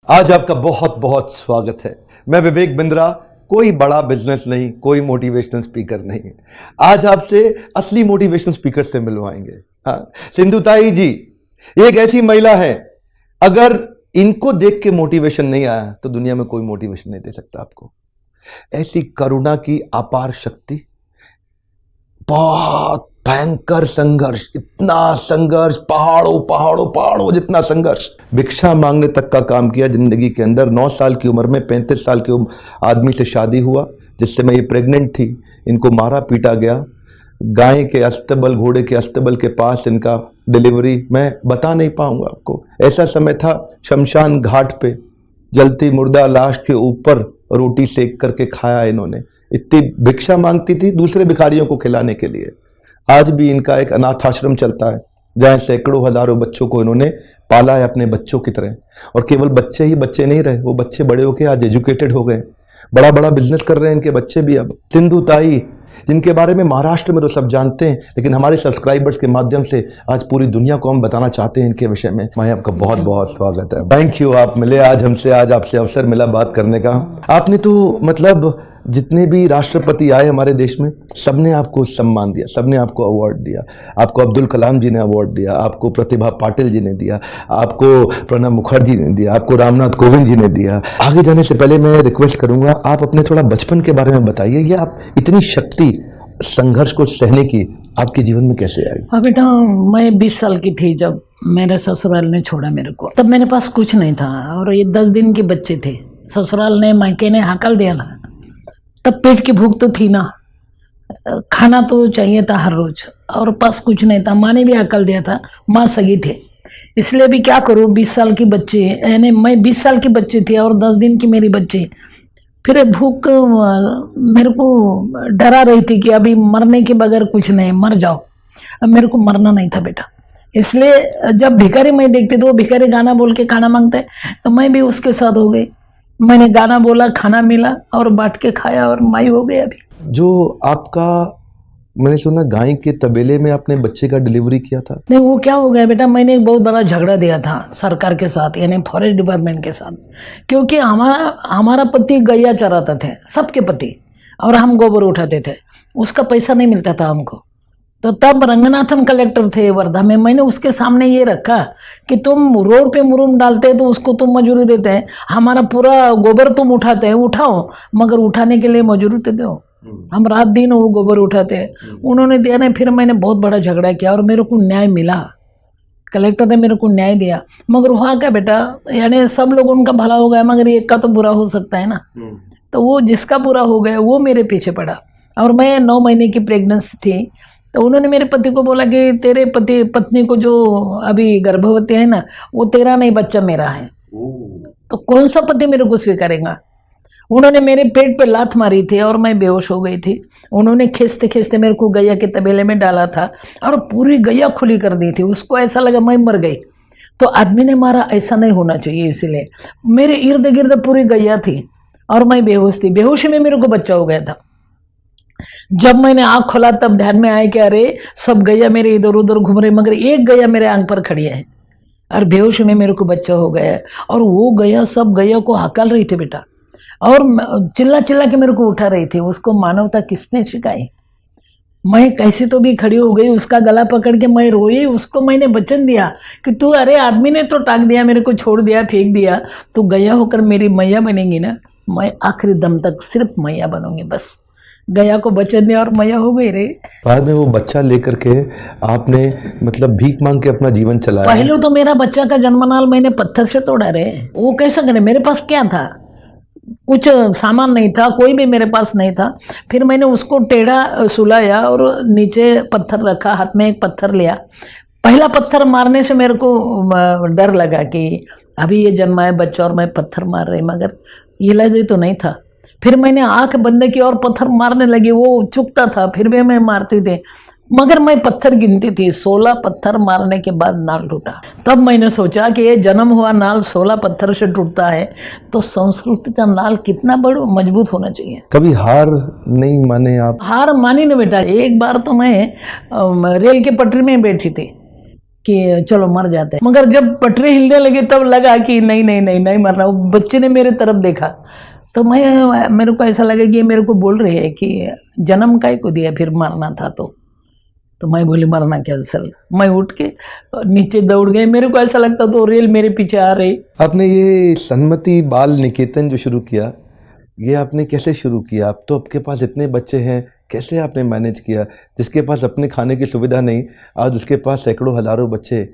आज आपका बहुत बहुत स्वागत है। मैं विवेक बिंद्रा, कोई बड़ा बिजनेस नहीं, कोई मोटिवेशनल स्पीकर नहीं। आज आपसे असली मोटिवेशनल स्पीकर से मिलवाएंगे। हाँ, सिंधुताई जी एक ऐसी महिला है, अगर इनको देख के मोटिवेशन नहीं आया तो दुनिया में कोई मोटिवेशन नहीं दे सकता आपको। ऐसी करुणा की अपार शक्ति, बहुत भयंकर संघर्ष, इतना संघर्ष, पहाड़ों पहाड़ों पहाड़ों जितना संघर्ष, भिक्षा मांगने तक का काम किया जिंदगी के अंदर। 9 साल की उम्र में 35 साल के आदमी से शादी हुआ, जिससे मैं ये प्रेग्नेंट थी। इनको मारा पीटा गया, गाय के अस्तबल, घोड़े के अस्तबल के पास इनका डिलीवरी, मैं बता नहीं पाऊंगा आपको। ऐसा समय था, शमशान घाट पे जलती मुर्दा लाश के ऊपर रोटी सेक करके खाया इन्होंने। इतनी भिक्षा मांगती थी दूसरे भिखारियों को खिलाने के लिए। आज भी इनका एक अनाथ आश्रम चलता है, जहां सैकड़ों हजारों बच्चों को इन्होंने पाला है अपने बच्चों की तरह। और केवल बच्चे ही बच्चे नहीं रहे, वो बच्चे बड़े होके आज एजुकेटेड हो गए, बड़ा बड़ा बिजनेस कर रहे हैं इनके बच्चे भी। अब सिंधुताई, जिनके बारे में महाराष्ट्र में तो सब जानते हैं, लेकिन हमारे सब्सक्राइबर्स के माध्यम से आज पूरी दुनिया को हम बताना चाहते हैं इनके विषय में। मैं आपका बहुत बहुत स्वागत है। थैंक यू, आप मिले आज हमसे, आज आपसे अवसर मिला बात करने का। आपने तो मतलब जितने भी राष्ट्रपति आए हमारे देश में, सबने आपको सम्मान दिया, सबने आपको अवार्ड दिया। आपको अब्दुल कलाम जी ने अवार्ड दिया, आपको प्रतिभा पाटिल जी ने दिया, आपको प्रणब मुखर्जी ने दिया, आपको रामनाथ कोविंद जी ने दिया। आगे जाने से पहले मैं रिक्वेस्ट करूंगा, आप अपने थोड़ा बचपन के बारे में बताइए। ये आप इतनी शक्ति संघर्ष को सहने की आपके जीवन में कैसे आई? हाँ बेटा, मैं 20 साल की थी जब मेरे ससुराल ने छोड़ा मेरे को। तब मेरे पास कुछ नहीं था और ये 10 दिन के बच्चे थे। ससुराल ने, मायके ने हाकल दिया था। तब पेट की भूख तो थी ना, खाना तो चाहिए था हर रोज, और पास कुछ नहीं था। माँ ने भी हाकल दिया था, माँ सगी थे, इसलिए भी क्या करूँ। 20 साल की बच्चे, यानी मैं 20 साल की बच्ची थी और 10 दिन की मेरी बच्ची। फिर भूख मेरे को डरा रही थी कि अभी मरने के बगैर कुछ नहीं, मर जाओ। अब मेरे को मरना नहीं था बेटा, इसलिए जब भिखारी मैं देखती तो वो भिखारी गाना बोल के खाना मांगते, तो मैं भी उसके साथ हो गई। मैंने गाना बोला, खाना मिला और बांट के खाया और माई हो गई। अभी जो आपका, मैंने सुना गाय के तबेले में आपने बच्चे का डिलीवरी किया था। नहीं, वो क्या हो गया बेटा, मैंने एक बहुत बड़ा झगड़ा दिया था सरकार के साथ, यानी फॉरेस्ट डिपार्टमेंट के साथ। क्योंकि हमारा पति गैया चराते थे, सबके पति, और हम गोबर उठाते थे, उसका पैसा नहीं मिलता था हमको। तो तब रंगनाथन कलेक्टर थे वर्धा में, मैंने उसके सामने ये रखा कि तुम रोड पे मुरुम डालते हैं तो उसको तुम मजूरी देते हैं, हमारा पूरा गोबर तुम उठाते हैं, उठाओ, मगर उठाने के लिए मजूरी तो दो। हम रात दिन वो गोबर उठाते हैं। उन्होंने दिया नहीं। फिर मैंने बहुत बड़ा झगड़ा किया और मेरे को न्याय मिला, कलेक्टर ने मेरे को न्याय दिया। मगर हुआ क्या बेटा, यानी सब लोग उनका भला हो गया, मगर एक का तो बुरा हो सकता है ना। तो वो जिसका बुरा हो गया वो मेरे पीछे पड़ा। और मैं 9 महीने की प्रेगनेंसी थी, तो उन्होंने मेरे पति को बोला कि तेरे पत्नी को जो अभी गर्भवती है ना, वो तेरा नहीं, बच्चा मेरा है। तो कौन सा पति मेरे को स्वीकारेगा। उन्होंने मेरे पेट पे लात मारी थी और मैं बेहोश हो गई थी। उन्होंने खींचते खींचते मेरे को गैया के तबेले में डाला था और पूरी गैया खुली कर दी थी। उसको ऐसा लगा मैं मर गई। तो आदमी ने मारा, ऐसा नहीं होना चाहिए, इसलिए मेरे इर्द गिर्द पूरी गैया थी और मैं बेहोश थी। बेहोशी में मेरे को बच्चा हो गया था। जब मैंने आंख खोला तब ध्यान में आया कि अरे सब गैया मेरे इधर उधर घूम रही, मगर एक गैया मेरे आंख पर खड़ी है और बेहोश में मेरे को बच्चा हो गया। और वो गैया सब गैया को हकाल रही थी बेटा, और चिल्ला चिल्ला के मेरे को उठा रही थी। उसको मानवता किसने सिखाई। मैं कैसे तो भी खड़ी हो गई, उसका गला पकड़ के मैं रोई। उसको मैंने वचन दिया कि तू, अरे आदमी ने तो टाक दिया, मेरे को छोड़ दिया, फेंक दिया, तू गैया होकर मेरी मैया बनेगी ना। मैं आखिरी दम तक सिर्फ मैया बनूंगी, बस। गया को बचन दिया और मैया हो गई रे। बाद में वो बच्चा लेकर के आपने मतलब भीख मांग के अपना जीवन चलाया। पहले तो मेरा बच्चा का जन्मनाल मैंने पत्थर से तोड़ा रे। वो कैसा करे, मेरे पास क्या था, कुछ सामान नहीं था, कोई भी मेरे पास नहीं था। फिर मैंने उसको टेढ़ा सुलाया और नीचे पत्थर रखा, हाथ में एक पत्थर लिया। पहला पत्थर मारने से मेरे को डर लगा कि अभी ये जन्मा है बच्चा और मैं पत्थर मार रही, मगर इलाज तो नहीं था। फिर मैंने आंख बंद की और पत्थर मारने लगी। वो चुकता था, फिर भी मैं मारती थी, मगर मैं पत्थर गिनती थी। 16 पत्थर मारने के बाद नाल टूटा। तब मैंने सोचा कि ये जन्म हुआ नाल 16 पत्थर से टूटता है, तो संस्कृति का नाल कितना बड़ा मजबूत होना चाहिए। कभी हार नहीं माने आप? हार मानी ना बेटा। एक बार तो मैं रेल के पटरी में बैठी थी, कि चलो मर जाते हैं। मगर जब पटरी हिलने लगी तब लगा कि नहीं नहीं नहीं नहीं मरना। वो बच्चे ने मेरे तरफ देखा तो मेरे को ऐसा लगा कि ये मेरे को बोल रही है कि जन्म काय को दिया फिर मरना था तो मैं बोली मरना कैंसल। मैं उठ के नीचे दौड़ गई। मेरे को ऐसा लगता तो रेल मेरे पीछे आ रही। आपने ये सन्मति बाल निकेतन जो शुरू किया, ये आपने कैसे शुरू किया? आप तो आपके पास इतने बच्चे हैं, कैसे आपने मैनेज किया? जिसके पास अपने खाने की सुविधा नहीं, आज उसके पास सैकड़ों हजारों बच्चे।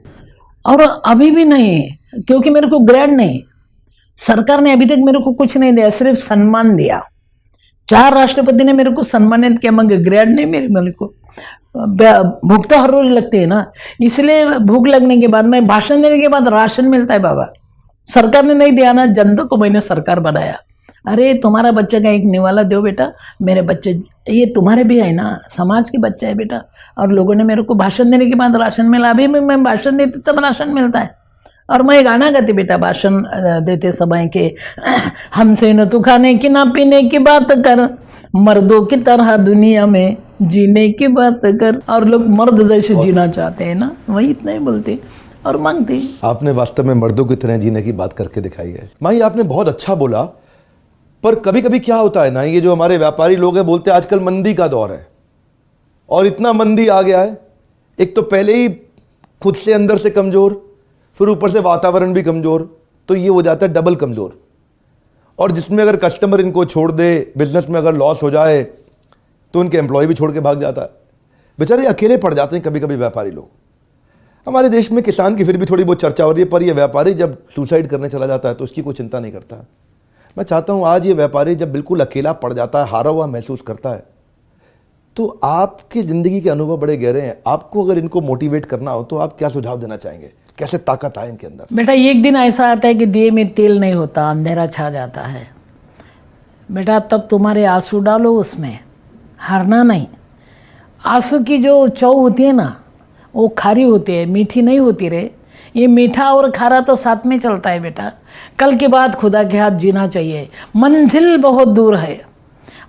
और अभी भी नहीं, क्योंकि मेरे को ग्रेड नहीं, सरकार ने अभी तक मेरे को कुछ नहीं दिया, सिर्फ सम्मान दिया। 4 राष्ट्रपति ने मेरे को सम्मानित किया, मगर ग्रेड नहीं मेरे को। भूख तो हर रोज लगती है ना, इसलिए भूख लगने के बाद मैं भाषण देने के बाद राशन मिलता है बाबा। सरकार ने नहीं दिया ना, जनता को मैंने सरकार बनाया। अरे तुम्हारा बच्चे का एक निवाला दो बेटा, मेरे बच्चे ये तुम्हारे भी है ना, समाज के बच्चे है बेटा। और लोगों ने मेरे को भाषण देने के बाद राशन मिला। अभी मैं भाषण देती तब राशन मिलता है। और मैं गाना गाती बेटा भाषण देते समय के, हमसे न तू खाने की ना पीने की बात कर, मर्दों की तरह दुनिया में जीने की बात कर। और लोग मर्द जैसे जीना चाहते हैं ना, वही इतना ही बोलते और मांगते। आपने वास्तव में मर्दों की तरह जीने की बात करके दिखाई है। माई आपने बहुत अच्छा बोला, पर कभी कभी क्या होता है ना, ये जो हमारे व्यापारी लोग हैं बोलते हैं आजकल मंदी का दौर है और इतना मंदी आ गया है। एक तो पहले ही खुद से अंदर से कमजोर, फिर ऊपर से वातावरण भी कमजोर, तो ये हो जाता है डबल कमजोर। और जिसमें अगर कस्टमर इनको छोड़ दे, बिजनेस में अगर लॉस हो जाए तो उनके एम्प्लॉय भी छोड़ के भाग जाता है। बेचारे अकेले पड़ जाते हैं कभी कभी व्यापारी लोग। हमारे देश में किसान की फिर भी थोड़ी बहुत चर्चा हो रही है, पर यह व्यापारी जब सुसाइड करने चला जाता है तो उसकी कोई चिंता नहीं करता। मैं चाहता हूं आज ये व्यापारी जब बिल्कुल अकेला पड़ जाता है, हारा हुआ महसूस करता है, तो आपकी ज़िंदगी के अनुभव बड़े गहरे हैं। आपको अगर इनको मोटिवेट करना हो तो आप क्या सुझाव देना चाहेंगे? कैसे ताकत आए इनके अंदर? बेटा एक दिन ऐसा आता है कि दिए में तेल नहीं होता, अंधेरा छा जाता है बेटा, तब तुम्हारे आंसू डालो उसमें, हारना नहीं। आंसू की जो चौ होती है ना, वो खारी होती है, मीठी नहीं होती रे। ये मीठा और खारा तो साथ में चलता है बेटा। कल के बाद खुदा के हाथ जीना चाहिए। मंजिल बहुत दूर है,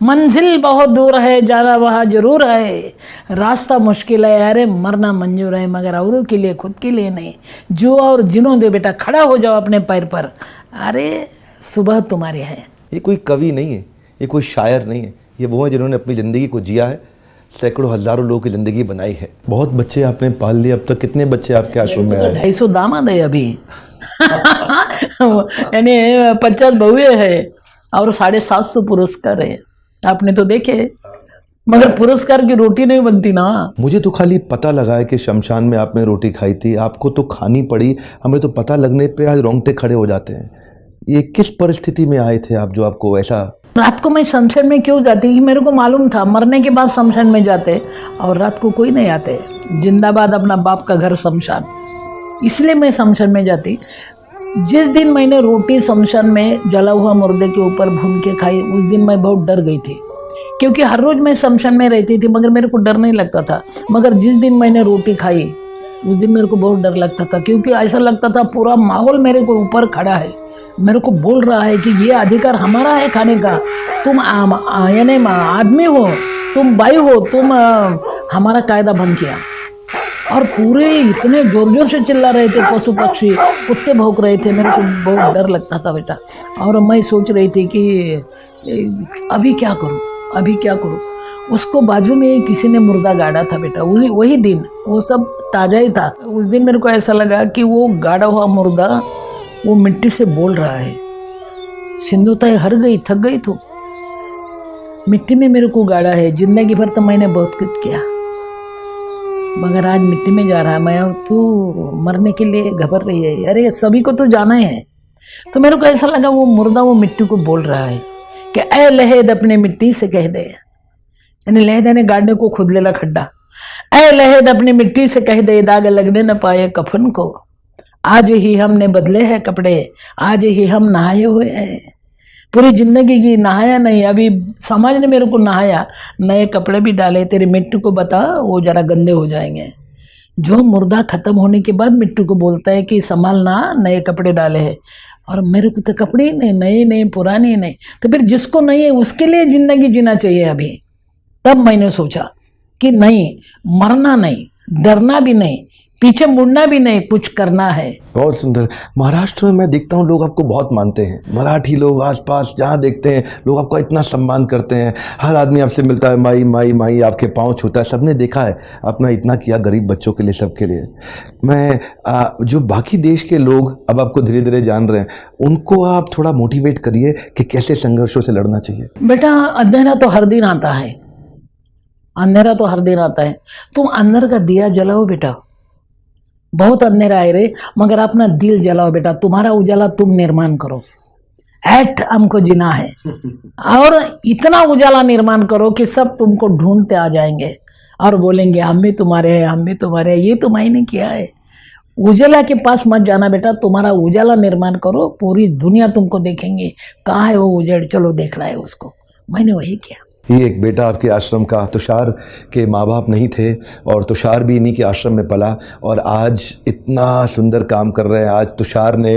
मंजिल बहुत दूर है, जाना वहाँ जरूर है। रास्ता मुश्किल है, अरे मरना मंजूर है, मगर औरों के लिए खुद के लिए नहीं। जो और जिनो दे बेटा, खड़ा हो जाओ अपने पैर पर। अरे सुबह तुम्हारी है। ये कोई कवि नहीं है, ये कोई शायर नहीं है, ये वो है जिन्होंने अपनी ज़िंदगी को जिया है, सैकड़ों हजारों लोगों की ज़िंदगी बनाई है। बहुत बच्चे आपने पाल लिए। अब तक कितने बच्चे आपके आश्रम में आए? 250 दामाद है अभी यानी 50 बहुए है और 750 पुरस्कार है। आपने तो देखे, मगर पुरस्कार की रोटी नहीं बनती ना। मुझे तो खाली पता लगा है कि शमशान में आपने रोटी खाई थी, आपको तो खानी पड़ी। हमें तो पता लगने पे आज रोंगटे खड़े हो जाते हैं। ये किस परिस्थिति में आए थे आप जो आपको ऐसा? रात को मैं शमशान में क्यों जाती, कि मेरे को मालूम था मरने के बाद शमशान में जाते और रात को कोई नहीं आते। जिंदाबाद अपना बाप का घर शमशान, इसलिए मैं शमशान में जाती। जिस दिन मैंने रोटी शमशान में जला हुआ मुर्दे के ऊपर भून के खाई, उस दिन मैं बहुत डर गई थी, क्योंकि हर रोज मैं शमशान में रहती थी मगर मेरे को डर नहीं लगता था। मगर जिस दिन मैंने रोटी खाई उस दिन मेरे को बहुत डर लगता था, क्योंकि ऐसा लगता था पूरा माहौल मेरे को ऊपर खड़ा है, मेरे को बोल रहा है कि ये अधिकार हमारा है खाने का। तुम यानी आदमी हो, तुम बाई हो, तुम हमारा कायदा बंद किया। और पूरे इतने जोर जोर से चिल्ला रहे थे, पशु पक्षी कुत्ते भौंक रहे थे, मेरे को बहुत डर लगता था बेटा। और मैं सोच रही थी कि अभी क्या करूं, अभी क्या करूं। उसको बाजू में किसी ने मुर्दा गाड़ा था बेटा, वही दिन, वो सब ताजा ही था। उस दिन मेरे को ऐसा लगा कि वो गाड़ा हुआ मुर्दा वो मिट्टी से बोल रहा है, सिंधु ताई हर गई, थक गई तू, मिट्टी में मेरे को गाड़ा है। जिंदगी भर तो मैंने बहुत कुछ किया, मगर आज मिट्टी में जा रहा है मैं, तू मरने के लिए घबर रही है। अरे सभी को तो जाना है। तो मेरे को ऐसा लगा वो मुर्दा वो मिट्टी को बोल रहा है कि ऐ लहेद अपने मिट्टी से कह दे, यानी लहेद ने गाड़ने को खुद लेला खड्डा। ऐ लहेद अपनी मिट्टी से कह दे, दाग लगने न पाए कफन को। आज ही हमने बदले हैं कपड़े, आज ही हम नहाए हुए हैं। पूरी जिंदगी की नहाया नहीं, अभी समाज ने मेरे को नहाया, नए कपड़े भी डाले। तेरी मिट्टी को बता, वो जरा गंदे हो जाएंगे। जो मुर्दा खत्म होने के बाद मिट्टी को बोलता है कि संभालना, नए कपड़े डाले हैं। और मेरे को तो कपड़े ही नहीं, नए नहीं, पुराने ही नहीं। तो फिर जिसको नहीं है उसके लिए जिंदगी जीना चाहिए अभी। तब मैंने सोचा कि नहीं, मरना नहीं, डरना भी नहीं, पीछे मुड़ना भी नहीं, कुछ करना है। बहुत सुंदर। महाराष्ट्र में मैं देखता हूँ लोग आपको बहुत मानते हैं, मराठी लोग आसपास जहाँ देखते हैं लोग आपका इतना सम्मान करते हैं, हर आदमी आपसे मिलता है, माई माई माई आपके पाँव छूता है। सबने देखा है आपने इतना किया गरीब बच्चों के लिए, सबके लिए। मैं जो बाकी देश के लोग अब आपको धीरे धीरे जान रहे हैं, उनको आप थोड़ा मोटिवेट करिए कि कैसे संघर्षों से लड़ना चाहिए। बेटा अंधेरा तो हर दिन आता है, अंधेरा तो हर दिन आता है। तुम अंदर का दिया जलाओ बेटा, बहुत अंधेरा है रे, मगर अपना दिल जलाओ बेटा, तुम्हारा उजाला तुम निर्माण करो। ऐट हमको जीना है और इतना उजाला निर्माण करो कि सब तुमको ढूंढते आ जाएंगे और बोलेंगे हम भी तुम्हारे हैं, हम भी तुम्हारे हैं। ये तो मैंने किया है। उजाला के पास मत जाना बेटा, तुम्हारा उजाला निर्माण करो, पूरी दुनिया तुमको देखेंगे कहाँ है वो उजड़, चलो देखना है उसको। मैंने वही किया। ये एक बेटा आपके आश्रम का, तुषार के माँ बाप नहीं थे और तुषार भी इन्हीं के आश्रम में पला और आज इतना सुंदर काम कर रहे हैं। आज तुषार ने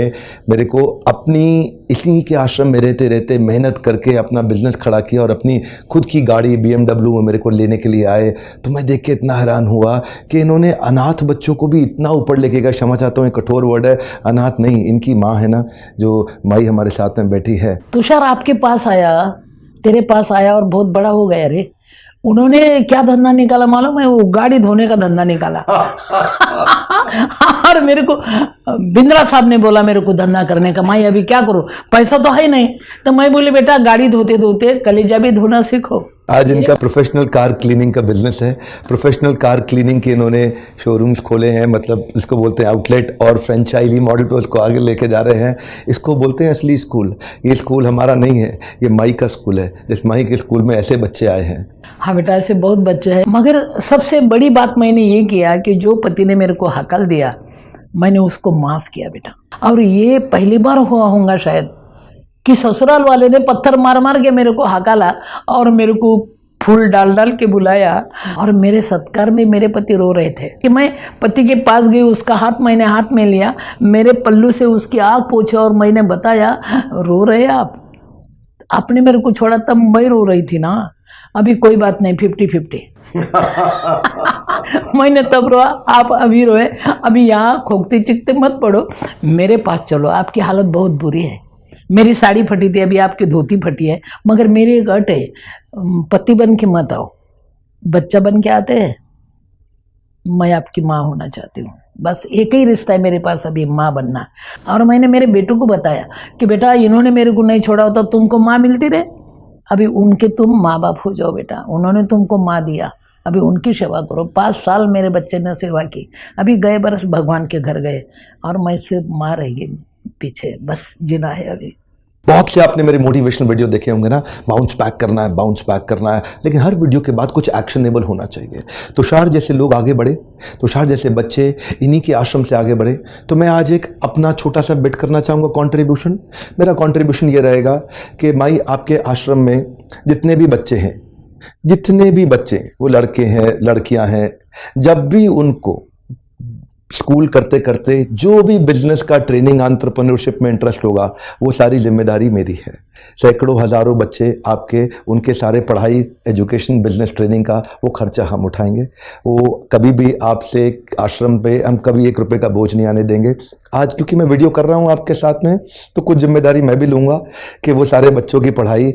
मेरे को अपनी इसी के आश्रम में रहते रहते मेहनत करके अपना बिजनेस खड़ा किया और अपनी खुद की गाड़ी BMW में मेरे को लेने के लिए आए। तो मैं देख के इतना हैरान हुआ कि इन्होंने अनाथ बच्चों को भी इतना ऊपर लेके गया। क्षमा चाहता हूँ, कठोर वर्ड है, अनाथ नहीं, इनकी माँ है ना जो माई हमारे साथ में बैठी है। तुषार आपके पास आया, तेरे पास आया और बहुत बड़ा हो गया रे। उन्होंने क्या धंधा निकाला मालूम है? वो गाड़ी धोने का धंधा निकाला। और मेरे को बिंद्रा साहब ने बोला मेरे को धंधा करने का। मैं अभी क्या करूं, पैसा तो है नहीं। तो मैं बोली बेटा गाड़ी धोते धोते कलेजा भी धोना सीखो। आज इनका प्रोफेशनल कार क्लीनिंग का बिजनेस है। प्रोफेशनल कार क्लीनिंग के इन्होंने शोरूम्स खोले हैं, मतलब इसको बोलते हैं आउटलेट, और फ्रेंचाइजी मॉडल पे उसको आगे लेके जा रहे हैं। इसको बोलते हैं असली स्कूल। ये स्कूल हमारा नहीं है, ये माई का स्कूल है। इस माई के स्कूल में ऐसे बच्चे आए हैं। हाँ बेटा, ऐसे बहुत बच्चे हैं। मगर सबसे बड़ी बात मैंने ये किया कि जो पति ने मेरे को हकल दिया मैंने उसको माफ़ किया बेटा। और ये पहली बार हुआ होगा शायद कि ससुराल वाले ने पत्थर मार मार के मेरे को हकाला और मेरे को फूल डाल डाल के बुलाया। और मेरे सत्कार में मेरे पति रो रहे थे कि मैं पति के पास गई, उसका हाथ मैंने हाथ में लिया, मेरे पल्लू से उसकी आँख पोंछी और मैंने बताया रो रहे आप, आपने मेरे को छोड़ा तब मैं रो रही थी ना। अभी कोई बात नहीं, 50-50। मैंने तब रोआ, आप अभी रोए। अभी यहाँ खोखते चिकते मत पड़ो, मेरे पास चलो, आपकी हालत बहुत बुरी है। मेरी साड़ी फटी थी, अभी आपकी धोती फटी है, मगर मेरी एक अट है, पति बन के मत आओ, बच्चा बन के आते हैं। मैं आपकी माँ होना चाहती हूँ, बस एक ही रिश्ता है मेरे पास अभी, माँ बनना। और मैंने मेरे बेटों को बताया कि बेटा इन्होंने मेरे को नहीं छोड़ा होता तुमको माँ मिलती रहे, अभी उनके तुम माँ बाप हो जाओ बेटा। उन्होंने तुमको माँ दिया, अभी उनकी सेवा करो। 5 साल मेरे बच्चे ने सेवा की, अभी गए बरस भगवान के घर गए और मैं सिर्फ माँ रह गई पीछे, बस जीना है अभी। बहुत से आपने मेरे मोटिवेशनल वीडियो देखे होंगे ना, बाउंस बैक करना है, बाउंस बैक करना है, लेकिन हर वीडियो के बाद कुछ एक्शनेबल होना चाहिए। तुषार जैसे लोग आगे बढ़े, तुषार जैसे बच्चे इन्हीं के आश्रम से आगे बढ़े। तो मैं आज एक अपना छोटा सा बिट करना चाहूँगा, कंट्रीब्यूशन। मेरा कंट्रीब्यूशन ये रहेगा कि माई आपके आश्रम में जितने भी बच्चे हैं, जितने भी बच्चे, वो लड़के हैं लड़कियां हैं, जब भी उनको स्कूल करते करते जो भी बिजनेस का ट्रेनिंग, एंटरप्रेन्योरशिप में इंटरेस्ट होगा, वो सारी जिम्मेदारी मेरी है। सैकड़ों हज़ारों बच्चे आपके, उनके सारे पढ़ाई, एजुकेशन, बिजनेस ट्रेनिंग का वो खर्चा हम उठाएंगे। वो कभी भी आपसे आश्रम पे हम कभी 1 रुपये का बोझ नहीं आने देंगे। आज क्योंकि मैं वीडियो कर रहा हूँ आपके साथ में, तो कुछ जिम्मेदारी मैं भी लूँगा कि वो सारे बच्चों की पढ़ाई,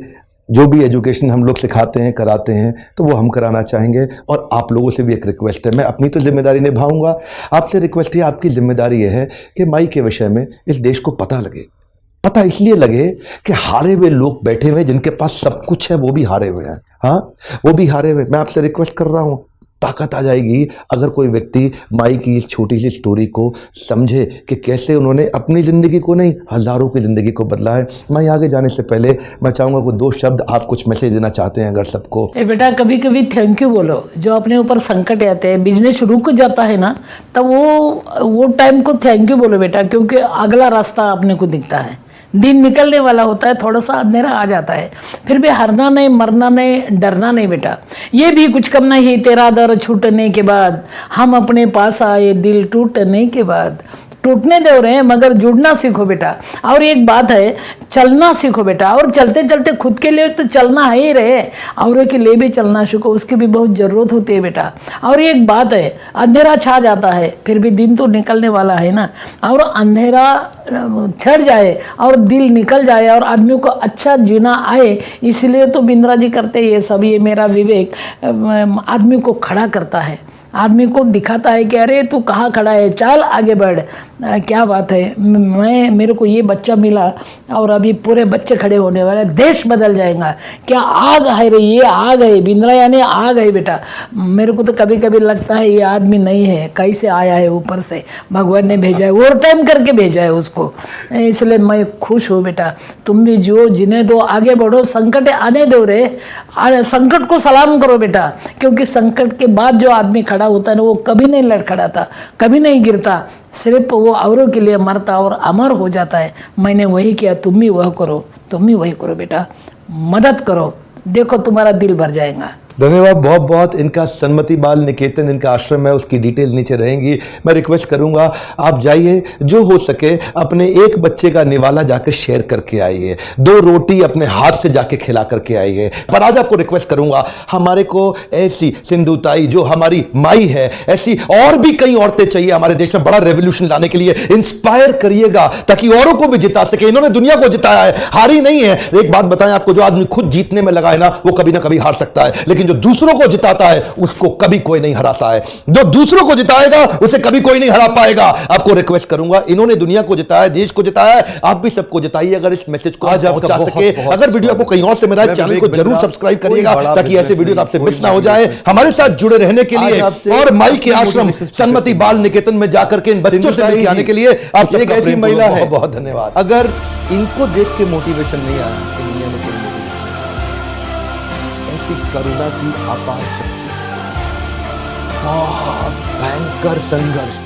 जो भी एजुकेशन हम लोग सिखाते हैं, कराते हैं, तो वो हम कराना चाहेंगे। और आप लोगों से भी एक रिक्वेस्ट है, मैं अपनी तो जिम्मेदारी निभाऊंगा, आपसे रिक्वेस्ट है, आपकी जिम्मेदारी ये है कि माई के विषय में इस देश को पता लगे। पता इसलिए लगे कि हारे हुए लोग बैठे हुए, जिनके पास सब कुछ है वो भी हारे हुए हैं। हाँ, वो भी हारे हुए। मैं आपसे रिक्वेस्ट कर रहा हूँ, ताकत आ जाएगी अगर कोई व्यक्ति माई की इस छोटी सी स्टोरी को समझे कि कैसे उन्होंने अपनी ज़िंदगी को नहीं, हज़ारों की ज़िंदगी को बदला है। मैं आगे जाने से पहले मैं चाहूँगा कि 2 शब्द आप कुछ मैसेज देना चाहते हैं अगर सबको। बेटा कभी कभी थैंक यू बोलो। जो अपने ऊपर संकट आते हैं, बिजनेस रुक जाता है ना, तब वो टाइम को थैंक यू बोलो बेटा, क्योंकि अगला रास्ता अपने को दिखता है। दिन निकलने वाला होता है, थोड़ा सा अंधेरा आ जाता है, फिर भी हारना नहीं, मरना नहीं, डरना नहीं बेटा। ये भी कुछ कम नहीं, तेरा दर छूटने के बाद हम अपने पास आए, दिल टूटने के बाद। टूटने दे रहे हैं मगर जुड़ना सीखो बेटा। और एक बात है, चलना सीखो बेटा, और चलते चलते खुद के लिए तो चलना है ही रहे, औरों के लिए भी चलना सीखो, उसकी भी बहुत ज़रूरत होती है बेटा। और एक बात है, अंधेरा छा जाता है फिर भी दिन तो निकलने वाला है ना, और अंधेरा छड़ जाए और दिल निकल जाए और आदमी को अच्छा जीना आए, इसलिए तो बिंद्रा जी करते ये सब। ये मेरा विवेक आदमी को खड़ा करता है, आदमी को दिखाता है कि अरे तू कहाँ खड़ा है, चल आगे बढ़। क्या बात है, मेरे को ये बच्चा मिला और अभी पूरे बच्चे खड़े होने वाले, देश बदल जाएगा। क्या आग है रे, ये आग है, बिंद्रा यानी आग है बेटा। मेरे को तो कभी कभी लगता है ये आदमी नहीं है, कैसे आया है ऊपर से, भगवान ने भेजा है, ओवर टाइम करके भेजा है उसको। इसलिए मैं खुश हूँ बेटा, तुम भी जो जिन्हें दो, आगे बढ़ो, संकट आने दो रे, संकट को सलाम करो बेटा, क्योंकि संकट के बाद जो आदमी खड़ा होता है ना, वो कभी नहीं लड़खड़ाता, कभी नहीं गिरता, सिर्फ वो औरों के लिए मरता और अमर हो जाता है। मैंने वही किया, तुम भी वह करो, तुम भी वही करो बेटा, मदद करो, देखो तुम्हारा दिल भर जाएगा। धन्यवाद बहुत बहुत। इनका सन्मति बाल निकेतन इनका आश्रम है, उसकी डिटेल नीचे रहेंगी। मैं रिक्वेस्ट करूंगा आप जाइए, जो हो सके अपने एक बच्चे का निवाला जाकर शेयर करके आइए, 2 रोटी अपने हाथ से जाके खिला करके आइए। पर आज आपको रिक्वेस्ट करूंगा, हमारे को ऐसी सिंधुताई जो हमारी माई है, ऐसी और भी कई औरतें चाहिए हमारे देश में बड़ा रेवोल्यूशन लाने के लिए। इंस्पायर करिएगा ताकि औरों को भी जिता सके। इन्होंने दुनिया को जिताया है, हारी नहीं है। एक बात बताएं आपको, जो आदमी खुद जीतने में लगा है ना, वो कभी ना कभी हार सकता है, लेकिन जो दूसरों को जिताता है उसको कभी कोई नहीं हराता है। जो दूसरों को जिताएगा उसे कभी कोई नहीं हरा पाएगा। आपको रिक्वेस्ट करूंगा, इन्होंने दुनिया को जिताया, देश को जिताया है, आप भी सबको जिताइए अगर इस मैसेज को आज पहुंचा सके। अगर वीडियो आपको कहीं और से मिला है, चैनल को जरूर सब्सक्राइब करिएगा ताकि ऐसे वीडियो आपसे मिस ना हो जाए। हमारे साथ जुड़े रहने के लिए और माई के आश्रम सन्मति बाल निकेतन में जाकर के इन बच्चों से मिलकर आने के लिए आप एक ऐसी महिला है, बहुत धन्यवाद। अगर इनको देख के मोटिवेशन नहीं आया तो दुनिया में कोई ऐसी करुणा की अपार शक्ति, बहुत भयंकर संघर्ष,